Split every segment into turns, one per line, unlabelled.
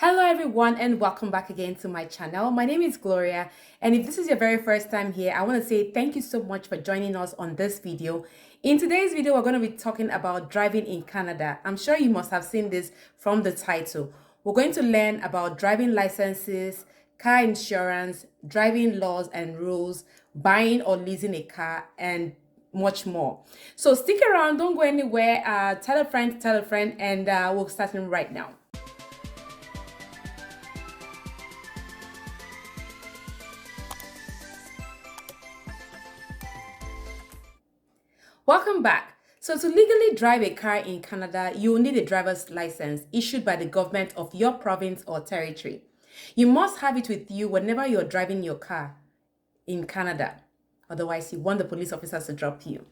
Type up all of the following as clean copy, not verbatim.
Hello everyone and welcome back again to my channel. My name is Gloria, and if this is your very first time here, I want to say thank you so much for joining us on this video. In today's video, we're going to be talking about driving in Canada. I'm sure you must have seen this from the title. We're going to learn about driving licenses, car insurance, driving laws and rules, buying or leasing a car, and much more. So stick around, don't go anywhere. Tell a friend, and we'll start right now. Welcome back. So to legally drive a car in Canada, you will need a driver's license issued by the government of your province or territory. You must have it with you whenever you're driving your car in Canada. Otherwise, you want the police officers to drop you.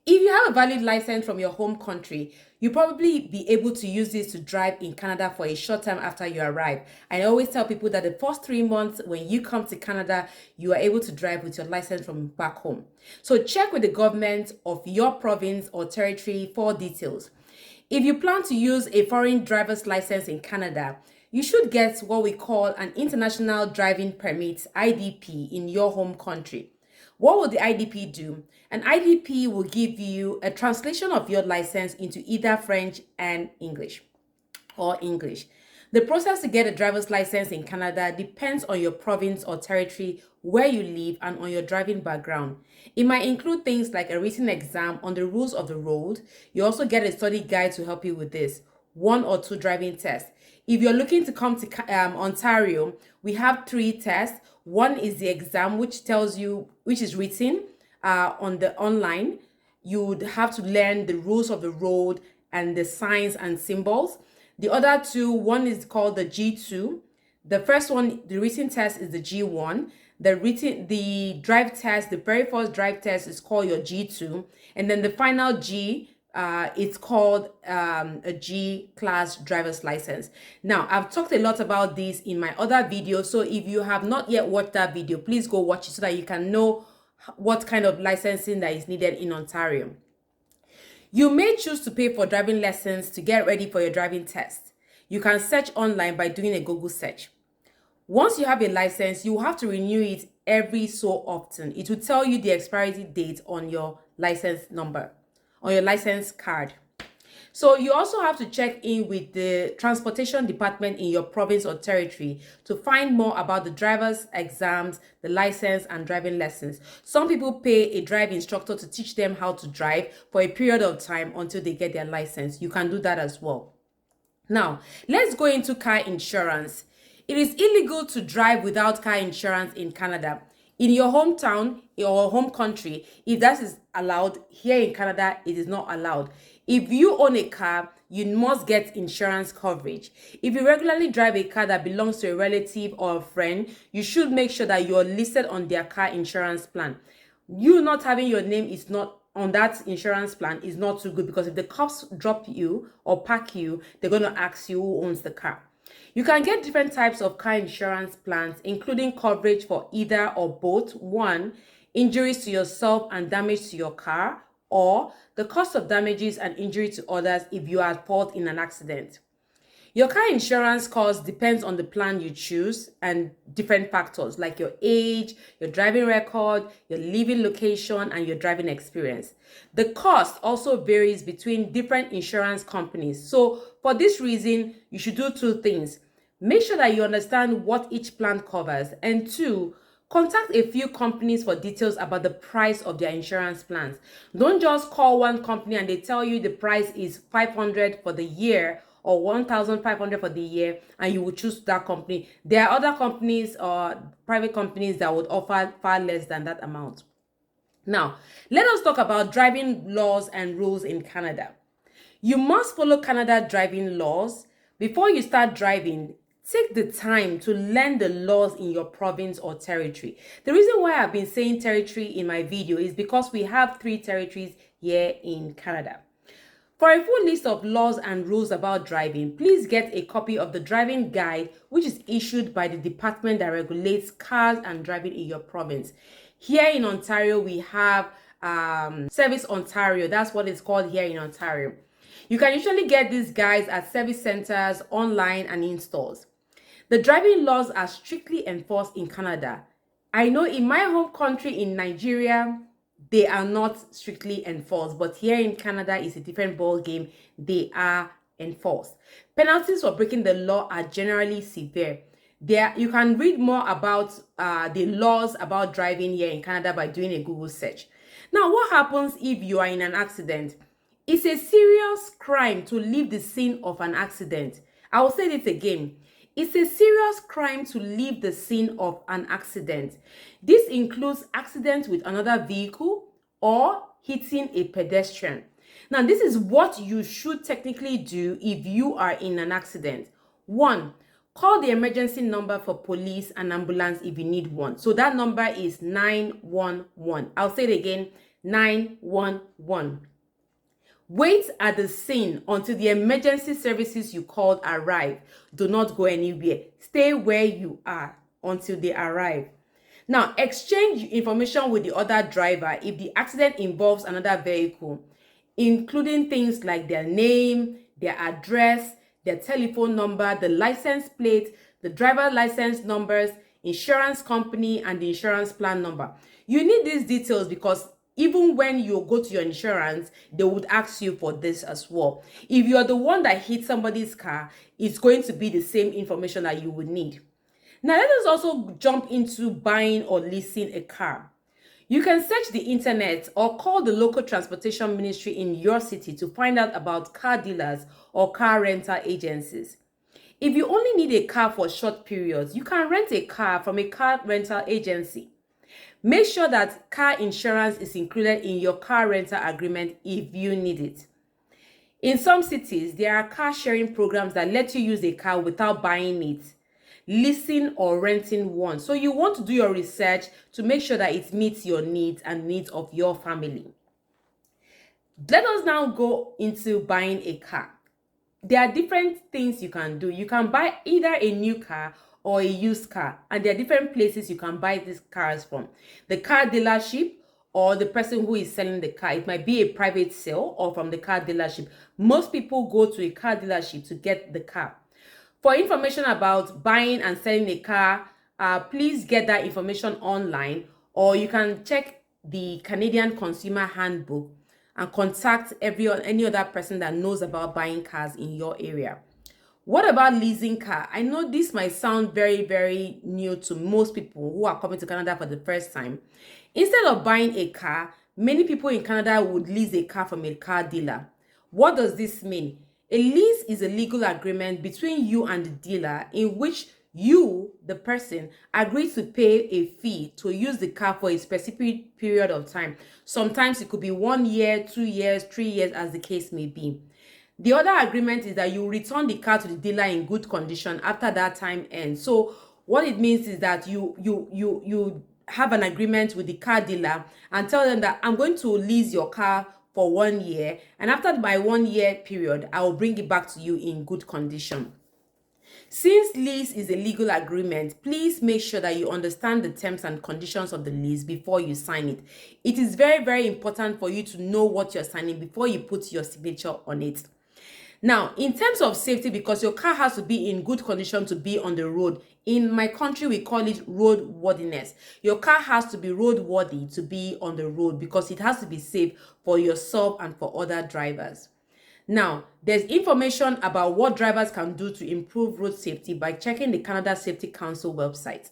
If you have a valid license from your home country, you'll probably be able to use this to drive in Canada for a short time after you arrive. I always tell people that the first 3 months when you come to Canada, you are able to drive with your license from back home. So check with the government of your province or territory for details. If you plan to use a foreign driver's license in Canada, you should get what we call an International Driving Permit, IDP, in your home country. What will the IDP do? An IDP will give you a translation of your license into either French and English or English. The process to get a driver's license in Canada depends on your province or territory, where you live, and on your driving background. It might include things like a written exam on the rules of the road. You also get a study guide to help you with this, 1 or 2 driving tests. If you're looking to come to Ontario, we have 3 tests. One is the exam, which tells you, which is written on the online. You would have to learn the rules of the road and the signs and symbols. The other 2, one is called the G2. The first one, the written test, is the G1. The drive test, the very first drive test, is called your G2, and then the final G, it's called a G class driver's license. Now, I've talked a lot about this in my other video, so if you have not yet watched that video, please go watch it so that you can know what kind of licensing that is needed in Ontario. You may choose to pay for driving lessons to get ready for your driving test. You can search online by doing a Google search. Once you have a license, you will have to renew it every so often. It will tell you the expiry date on your license number, on your license card. So you also have to check in with the transportation department in your province or territory to find more about the driver's exams, the license, and driving lessons. Some people pay a drive instructor to teach them how to drive for a period of time until they get their license. You can do that as well. Now, let's go into car insurance. It is illegal to drive without car insurance in Canada. In your hometown or home country, if that is allowed, here in Canada, it is not allowed. If you own a car, you must get insurance coverage. If you regularly drive a car that belongs to a relative or a friend, you should make sure that you are listed on their car insurance plan. You not having your name is not on that insurance plan is not too good, because if the cops drop you or park you, they're going to ask you who owns the car. You can get different types of car insurance plans, including coverage for either or both. 1, injuries to yourself and damage to your car, or the cost of damages and injury to others if you are at fault in an accident. Your car insurance cost depends on the plan you choose and different factors like your age, your driving record, your living location, and your driving experience. The cost also varies between different insurance companies. So for this reason, you should do 2 things. Make sure that you understand what each plan covers, and 2, contact a few companies for details about the price of their insurance plans. Don't just call one company and they tell you the price is $500 for the year or $1,500 for the year, and you will choose that company. There are other companies or private companies that would offer far less than that amount. Now, let us talk about driving laws and rules in Canada. You must follow Canada driving laws. Before you start driving, take the time to learn the laws in your province or territory. The reason why I've been saying territory in my video is because we have 3 territories here in Canada. For a full list of laws and rules about driving, please get a copy of the driving guide, which is issued by the department that regulates cars and driving in your province. Here in Ontario, we have Service Ontario. That's what it's called here in Ontario. You can usually get these guides at service centers, online, and in stores. The driving laws are strictly enforced in Canada. I know in my home country in Nigeria, they are not strictly enforced, but here in Canada is a different ball game. They are enforced. Penalties for breaking the law are generally severe. There, you can read more about the laws about driving here in Canada by doing a Google search. Now, what happens if you are in an accident? It's a serious crime to leave the scene of an accident. I will say this again. It's a serious crime to leave the scene of an accident. This includes accidents with another vehicle or hitting a pedestrian. Now, this is what you should technically do if you are in an accident. 1. Call the emergency number for police and ambulance if you need one. So that number is 911. I'll say it again, 911. Wait at the scene until the emergency services you called arrive. Do not go anywhere. Stay where you are until they arrive. Now, exchange information with the other driver if the accident involves another vehicle, including things like their name, their address, their telephone number, the license plate, the driver license numbers, insurance company, and the insurance plan number. You need these details because even when you go to your insurance, they would ask you for this as well. If you're the one that hit somebody's car, it's going to be the same information that you would need. Now, let us also jump into buying or leasing a car. You can search the internet or call the local transportation ministry in your city to find out about car dealers or car rental agencies. If you only need a car for short periods, you can rent a car from a car rental agency. Make sure that car insurance is included in your car rental agreement if you need it. In some cities, there are car sharing programs that let you use a car without buying it, leasing or renting one. So you want to do your research to make sure that it meets your needs and needs of your family. Let us now go into buying a car. There are different things you can do. You can buy either a new car or a used car, and there are different places you can buy these cars from. The car dealership or the person who is selling the car. It might be a private sale or from the car dealership. Most people go to a car dealership to get the car. For information about buying and selling a car, please get that information online, or you can check the Canadian Consumer Handbook and contact any other person that knows about buying cars in your area. What about leasing car? I know this might sound very, very new to most people who are coming to Canada for the first time. Instead of buying a car, many people in Canada would lease a car from a car dealer. What does this mean? A lease is a legal agreement between you and the dealer in which you, the person, agree to pay a fee to use the car for a specific period of time. Sometimes it could be 1 year, 2 years, 3 years, as the case may be. The other agreement is that you return the car to the dealer in good condition after that time ends. So what it means is that you have an agreement with the car dealer and tell them that I'm going to lease your car for 1 year, and after my 1 year period, I will bring it back to you in good condition. Since lease is a legal agreement, please make sure that you understand the terms and conditions of the lease before you sign it. It is very, very important for you to know what you're signing before you put your signature on it. Now, in terms of safety, because your car has to be in good condition to be on the road. In my country, we call it roadworthiness. Your car has to be roadworthy to be on the road because it has to be safe for yourself and for other drivers. Now, there's information about what drivers can do to improve road safety by checking the Canada Safety Council website.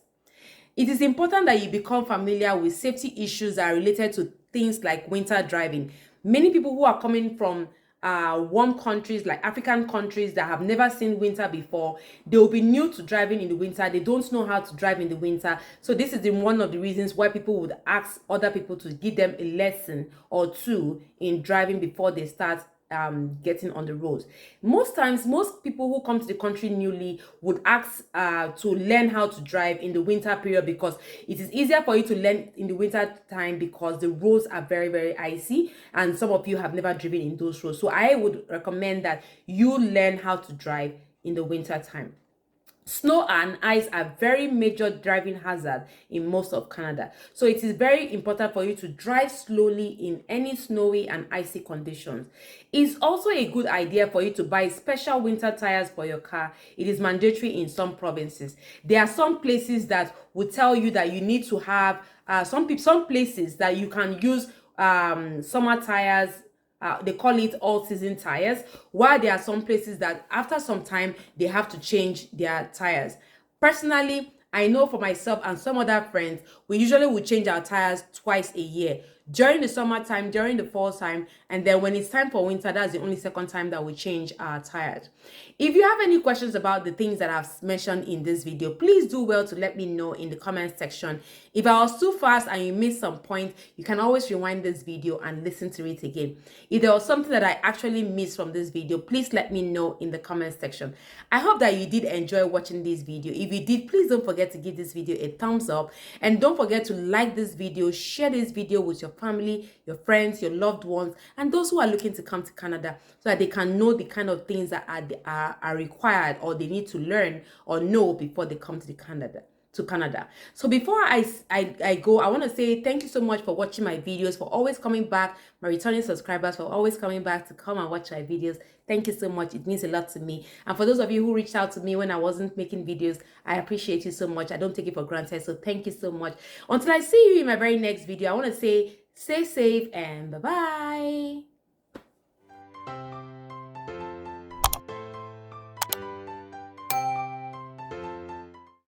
It is important that you become familiar with safety issues that are related to things like winter driving. Many people who are coming from warm countries like African countries that have never seen winter before, they will be new to driving in the winter. They don't know how to drive in the winter. So this is one of the reasons why people would ask other people to give them a lesson or two in driving before they start getting on the roads. Most times, most people who come to the country newly would ask to learn how to drive in the winter period because it is easier for you to learn in the winter time because the roads are very, very icy and some of you have never driven in those roads. So I would recommend that you learn how to drive in the winter time. Snow and ice are very major driving hazard in most of Canada. So it is very important for you to drive slowly in any snowy and icy conditions. It's also a good idea for you to buy special winter tires for your car. It is mandatory in some provinces. There are some places that will tell you that you need to have some places that you can use summer tires. They call it all season tires, while there are some places that after some time they have to change their tires. Personally, I know for myself and some other friends, we usually will change our tires twice a year, during the summertime, during the fall time, and then when it's time for winter, that's the only second time that we change our tires. If you have any questions about the things that I've mentioned in this video, please do well to let me know in the comment section. If I was too fast and you missed some point, you can always rewind this video and listen to it again. If there was something that I actually missed from this video, please let me know in the comment section. I hope that you did enjoy watching this video. If you did, please don't forget to give this video a thumbs up, and don't forget to like this video, share this video with your family, your friends, your loved ones, and those who are looking to come to Canada, so that they can know the kind of things that are required or they need to learn or know before they come to Canada. So before I go, I want to say thank you so much for watching my videos, for always coming back, my returning subscribers, for always coming back to come and watch my videos. Thank you so much. It means a lot to me. And for those of you who reached out to me when I wasn't making videos, I appreciate you so much. I don't take it for granted. So thank you so much. Until I see you in my very next video, I want to say stay safe and bye-bye.